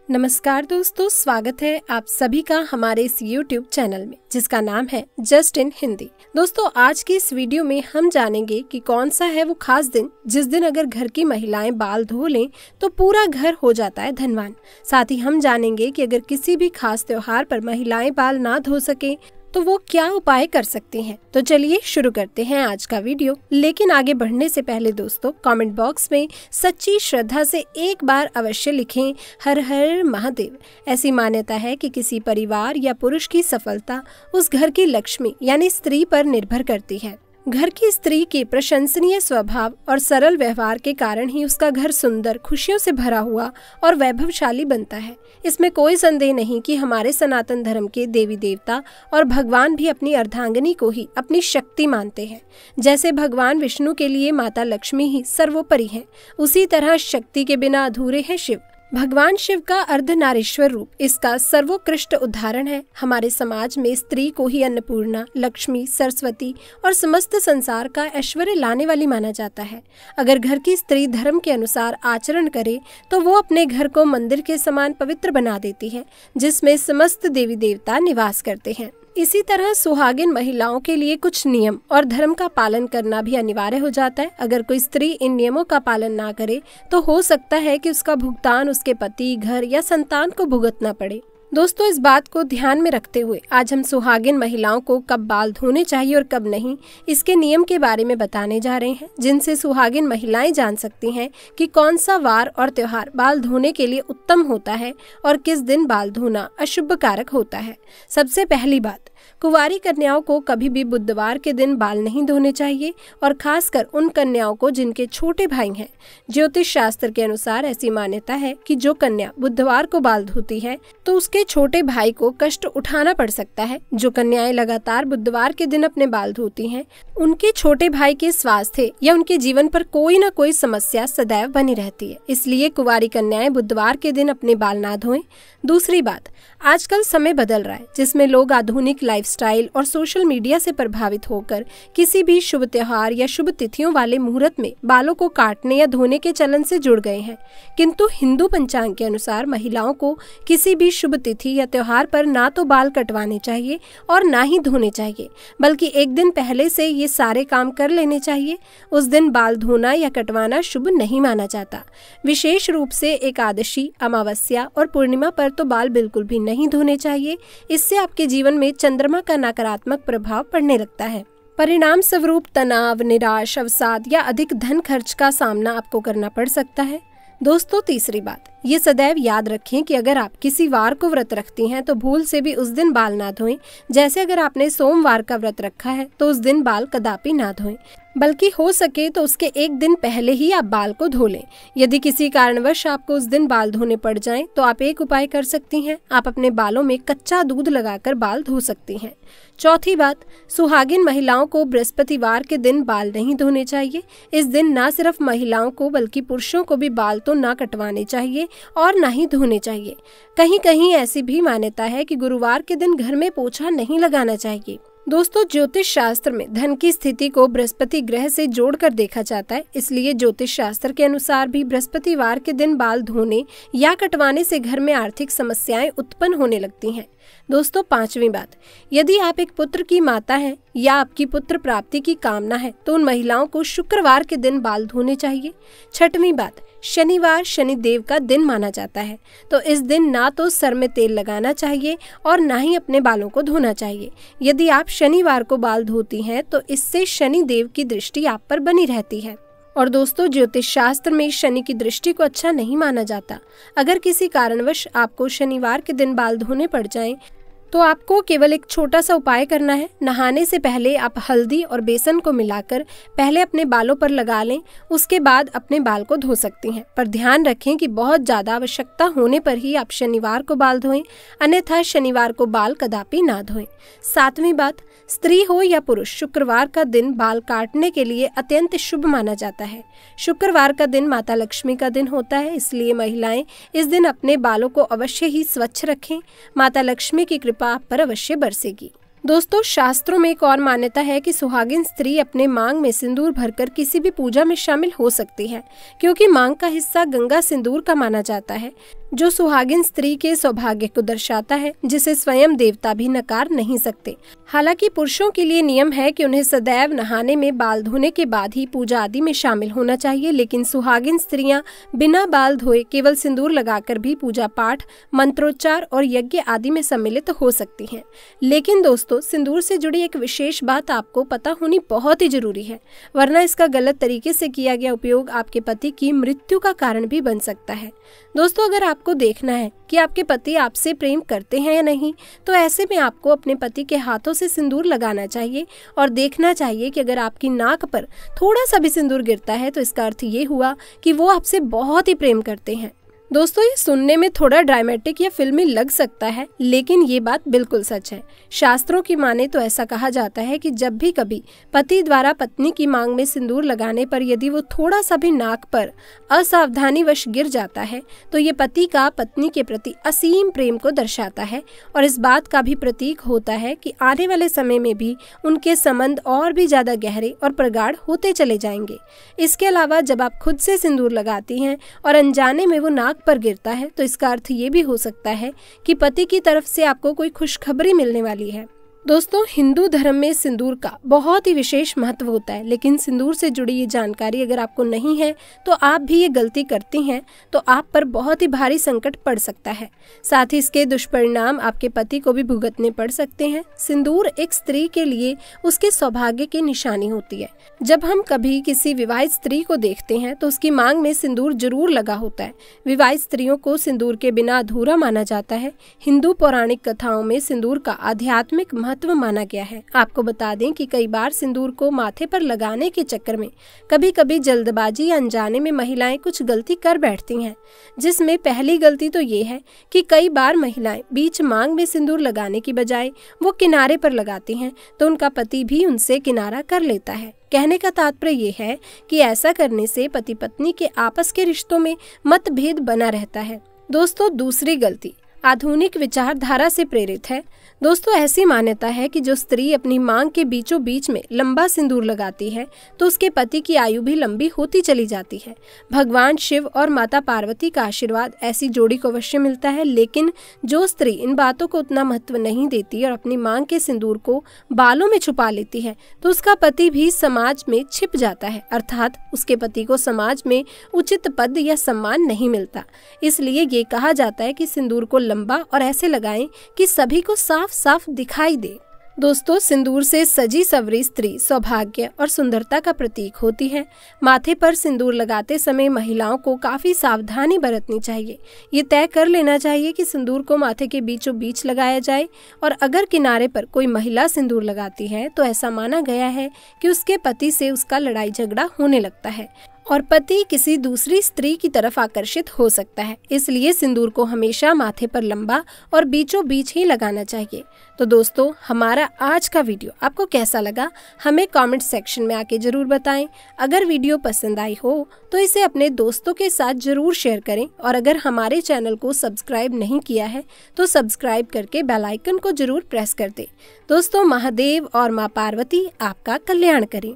नमस्कार दोस्तों, स्वागत है आप सभी का हमारे इस YouTube चैनल में जिसका नाम है जस्ट इन हिंदी। दोस्तों, आज की इस वीडियो में हम जानेंगे कि कौन सा है वो खास दिन जिस दिन अगर घर की महिलाएं बाल धो लें तो पूरा घर हो जाता है धनवान। साथ ही हम जानेंगे कि अगर किसी भी खास त्योहार पर महिलाएं बाल ना धो सके तो वो क्या उपाय कर सकती हैं। तो चलिए शुरू करते हैं आज का वीडियो। लेकिन आगे बढ़ने से पहले दोस्तों, कमेंट बॉक्स में सच्ची श्रद्धा से एक बार अवश्य लिखें हर हर महादेव। ऐसी मान्यता है कि किसी परिवार या पुरुष की सफलता उस घर की लक्ष्मी यानी स्त्री पर निर्भर करती है। घर की स्त्री के प्रशंसनीय स्वभाव और सरल व्यवहार के कारण ही उसका घर सुंदर, खुशियों से भरा हुआ और वैभवशाली बनता है। इसमें कोई संदेह नहीं कि हमारे सनातन धर्म के देवी देवता और भगवान भी अपनी अर्धांगिनी को ही अपनी शक्ति मानते हैं। जैसे भगवान विष्णु के लिए माता लक्ष्मी ही सर्वोपरि है, उसी तरह शक्ति के बिना अधूरे है शिव। भगवान शिव का अर्धनारीश्वर रूप इसका सर्वोत्कृष्ट उदाहरण है। हमारे समाज में स्त्री को ही अन्नपूर्णा, लक्ष्मी, सरस्वती और समस्त संसार का ऐश्वर्य लाने वाली माना जाता है। अगर घर की स्त्री धर्म के अनुसार आचरण करे तो वो अपने घर को मंदिर के समान पवित्र बना देती है, जिसमें समस्त देवी देवता निवास करते हैं। इसी तरह सुहागिन महिलाओं के लिए कुछ नियम और धर्म का पालन करना भी अनिवार्य हो जाता है। अगर कोई स्त्री इन नियमों का पालन ना करे तो हो सकता है कि उसका भुगतान उसके पति, घर या संतान को भुगतना पड़े। दोस्तों, इस बात को ध्यान में रखते हुए आज हम सुहागिन महिलाओं को कब बाल धोने चाहिए और कब नहीं, इसके नियम के बारे में बताने जा रहे हैं, जिनसे सुहागिन महिलाएं जान सकती हैं कि कौन सा वार और त्योहार बाल धोने के लिए उत्तम होता है और किस दिन बाल धोना अशुभ कारक होता है। सबसे पहली बात, कुंवारी कन्याओं को कभी भी बुधवार के दिन बाल नहीं धोने चाहिए, और खासकर उन कन्याओं को जिनके छोटे भाई हैं। ज्योतिष शास्त्र के अनुसार ऐसी मान्यता है कि जो कन्या बुधवार को बाल धोती है तो उसके छोटे भाई को कष्ट उठाना पड़ सकता है। जो कन्याएं लगातार बुधवार के दिन अपने बाल धोती हैं, उनके छोटे भाई के स्वास्थ्य या उनके जीवन पर कोई न कोई समस्या सदैव बनी रहती है। इसलिए कुंवारी कन्याएं बुधवार के दिन अपने बाल ना धोएं। दूसरी बात, आजकल समय बदल रहा है जिसमें लोग आधुनिक लाइफस्टाइल और सोशल मीडिया से प्रभावित होकर किसी भी शुभ त्योहार या शुभ तिथियों वाले मुहूर्त में बालों को काटने या धोने के चलन से जुड़ गए हैं। किंतु हिंदू पंचांग के अनुसार महिलाओं को किसी भी शुभ तिथि या त्योहार पर ना तो बाल कटवाने चाहिए और ना ही धोने चाहिए, बल्कि एक दिन पहले से ये सारे काम कर लेने चाहिए। उस दिन बाल धोना या कटवाना शुभ नहीं माना जाता। विशेष रूप से एकादशी, अमावस्या और पूर्णिमा पर तो बाल बिल्कुल भी नहीं धोने चाहिए। इससे आपके जीवन में चंद्रमा का नकारात्मक प्रभाव पड़ने लगता है। परिणाम स्वरूप तनाव, निराश, अवसाद या अधिक धन खर्च का सामना आपको करना पड़ सकता है। दोस्तों, तीसरी बात, ये सदैव याद रखें कि अगर आप किसी वार को व्रत रखती हैं तो भूल से भी उस दिन बाल ना धोएं। जैसे अगर आपने सोमवार का व्रत रखा है तो उस दिन बाल कदापि ना धोएं, बल्कि हो सके तो उसके एक दिन पहले ही आप बाल को धो लें। यदि किसी कारणवश आपको उस दिन बाल धोने पड़ जाएं तो आप एक उपाय कर सकती हैं, आप अपने बालों में कच्चा दूध लगाकर बाल धो सकती हैं। चौथी बात, सुहागिन महिलाओं को बृहस्पतिवार के दिन बाल नहीं धोने चाहिए। इस दिन ना सिर्फ महिलाओं को बल्कि पुरुषों को भी बाल तो ना कटवाने चाहिए और ना ही धोने चाहिए। कहीं कहीं ऐसी भी मान्यता है कि गुरुवार के दिन घर में पोछा नहीं लगाना चाहिए। दोस्तों, ज्योतिष शास्त्र में धन की स्थिति को बृहस्पति ग्रह से जोड़कर देखा जाता है, इसलिए ज्योतिष शास्त्र के अनुसार भी बृहस्पतिवार के दिन बाल धोने या कटवाने से घर में आर्थिक समस्याएं उत्पन्न होने लगती हैं। दोस्तों, पांचवी बात, यदि आप एक पुत्र की माता हैं या आपकी पुत्र प्राप्ति की कामना है तो उन महिलाओं को शुक्रवार के दिन बाल धोने चाहिए। छठवीं बात, शनिवार शनिदेव का दिन माना जाता है, तो इस दिन ना तो सर में तेल लगाना चाहिए और ना ही अपने बालों को धोना चाहिए। यदि आप शनिवार को बाल धोती हैं तो इससे शनिदेव की दृष्टि आप पर बनी रहती है। और दोस्तों, ज्योतिष शास्त्र में शनि की दृष्टि को अच्छा नहीं माना जाता। अगर किसी कारणवश आपको शनिवार के दिन बाल धोने पड़ जाएं, तो आपको केवल एक छोटा सा उपाय करना है। नहाने से पहले आप हल्दी और बेसन को मिलाकर पहले अपने बालों पर लगा लें, उसके बाद अपने बाल को धो सकती हैं। पर ध्यान रखें कि बहुत ज्यादा आवश्यकता होने पर ही आप शनिवार को बाल धोएं, अन्यथा शनिवार को बाल कदापि ना धोएं। सातवीं बात, स्त्री हो या पुरुष, शुक्रवार का दिन बाल काटने के लिए अत्यंत शुभ माना जाता है। शुक्रवार का दिन माता लक्ष्मी का दिन होता है, इसलिए महिलाएं इस दिन अपने बालों को अवश्य ही स्वच्छ रखें। माता लक्ष्मी की कृपा आप पर अवश्य बरसेगी। दोस्तों, शास्त्रों में एक और मान्यता है कि सुहागिन स्त्री अपने मांग में सिंदूर भरकर किसी भी पूजा में शामिल हो सकती है, क्योंकि मांग का हिस्सा गंगा सिंदूर का माना जाता है। जो सुहागिन स्त्री के सौभाग्य को दर्शाता है, जिसे स्वयं देवता भी नकार नहीं सकते। हालांकि पुरुषों के लिए नियम है कि उन्हें सदैव नहाने में बाल धोने के बाद ही पूजा आदि में शामिल होना चाहिए, लेकिन सुहागिन स्त्रियां बिना बाल धोए केवल सिंदूर लगाकर भी पूजा पाठ, मंत्रोच्चार और यज्ञ आदि में सम्मिलित हो सकती हैं। लेकिन दोस्तों, सिंदूर से जुड़ी एक विशेष बात आपको पता होनी बहुत ही जरूरी है, वरना इसका गलत तरीके से किया गया उपयोग आपके पति की मृत्यु का कारण भी बन सकता है। दोस्तों, अगर आपको देखना है कि आपके पति आपसे प्रेम करते हैं या नहीं, तो ऐसे में आपको अपने पति के हाथों से सिंदूर लगाना चाहिए और देखना चाहिए कि अगर आपकी नाक पर थोड़ा सा भी सिंदूर गिरता है तो इसका अर्थ ये हुआ कि वो आपसे बहुत ही प्रेम करते हैं। दोस्तों, ये सुनने में थोड़ा ड्रामेटिक या फिल्मी लग सकता है, लेकिन ये बात बिल्कुल सच है। शास्त्रों की माने तो ऐसा कहा जाता है कि जब भी कभी पति द्वारा पत्नी की मांग में सिंदूर लगाने पर यदि वो थोड़ा सा भी नाक पर असावधानीवश गिर जाता है तो ये पति का पत्नी के प्रति असीम प्रेम को दर्शाता है और इस बात का भी प्रतीक होता है कि आने वाले समय में भी उनके संबंध और भी ज्यादा गहरे और प्रगाढ़ होते चले जाएंगे। इसके अलावा जब आप खुद से सिंदूर लगाती हैं और अनजाने में वो नाक पर गिरता है तो इसका अर्थ ये भी हो सकता है कि पति की तरफ से आपको कोई खुशखबरी मिलने वाली है। दोस्तों, हिंदू धर्म में सिंदूर का बहुत ही विशेष महत्व होता है, लेकिन सिंदूर से जुड़ी ये जानकारी अगर आपको नहीं है तो आप भी ये गलती करती हैं तो आप पर बहुत ही भारी संकट पड़ सकता है। साथ ही इसके दुष्परिणाम आपके पति को भी भुगतने पड़ सकते हैं। सिंदूर एक स्त्री के लिए उसके सौभाग्य की निशानी होती है। जब हम कभी किसी विवाहित स्त्री को देखते हैं तो उसकी मांग में सिंदूर जरूर लगा होता है। विवाहित स्त्रियों को सिंदूर के बिना अधूरा माना जाता है। हिंदू पौराणिक कथाओं में सिंदूर का आध्यात्मिक महत्व माना गया है। आपको बता दें कि कई बार सिंदूर को माथे पर लगाने के चक्कर में कभी कभी जल्दबाजी या अनजाने में महिलाएं कुछ गलती कर बैठती हैं, जिसमें पहली गलती तो ये है कि कई बार महिलाएं बीच मांग में सिंदूर लगाने की बजाय वो किनारे पर लगाती हैं तो उनका पति भी उनसे किनारा कर लेता है। कहने का तात्पर्य ये है कि ऐसा करने से पति पत्नी के आपस के रिश्तों में मतभेद बना रहता है। दोस्तों, दूसरी गलती आधुनिक विचारधारा से प्रेरित है। दोस्तों, ऐसी मान्यता है कि जो स्त्री अपनी मांग के बीचों बीच में लंबा सिंदूर लगाती है तो उसके पति की आयु भी लंबी होती चली जाती है। भगवान शिव और माता पार्वती का आशीर्वाद ऐसी जोड़ी को अवश्य मिलता है, लेकिन जो स्त्री इन बातों को उतना महत्व नहीं देती और अपनी मांग के सिंदूर को बालों में छुपा लेती है तो उसका पति भी समाज में छिप जाता है, अर्थात उसके पति को समाज में उचित पद या सम्मान नहीं मिलता। इसलिए ये कहा जाता है कि सिंदूर को लंबा और ऐसे लगाएं कि सभी को साफ साफ दिखाई दे। दोस्तों, सिंदूर से सजी सवरी स्त्री सौभाग्य और सुंदरता का प्रतीक होती है। माथे पर सिंदूर लगाते समय महिलाओं को काफी सावधानी बरतनी चाहिए। ये तय कर लेना चाहिए कि सिंदूर को माथे के बीचों बीच लगाया जाए और अगर किनारे पर कोई महिला सिंदूर लगाती है तो ऐसा माना गया है कि उसके पति से उसका लड़ाई झगड़ा होने लगता है और पति किसी दूसरी स्त्री की तरफ आकर्षित हो सकता है। इसलिए सिंदूर को हमेशा माथे पर लंबा और बीचों बीच ही लगाना चाहिए। तो दोस्तों, हमारा आज का वीडियो आपको कैसा लगा हमें कमेंट सेक्शन में आके जरूर बताएं। अगर वीडियो पसंद आई हो तो इसे अपने दोस्तों के साथ जरूर शेयर करें और अगर हमारे चैनल को सब्सक्राइब नहीं किया है तो सब्सक्राइब करके बेल आइकन को जरूर प्रेस कर दें। दोस्तों, महादेव और माँ पार्वती आपका कल्याण करें।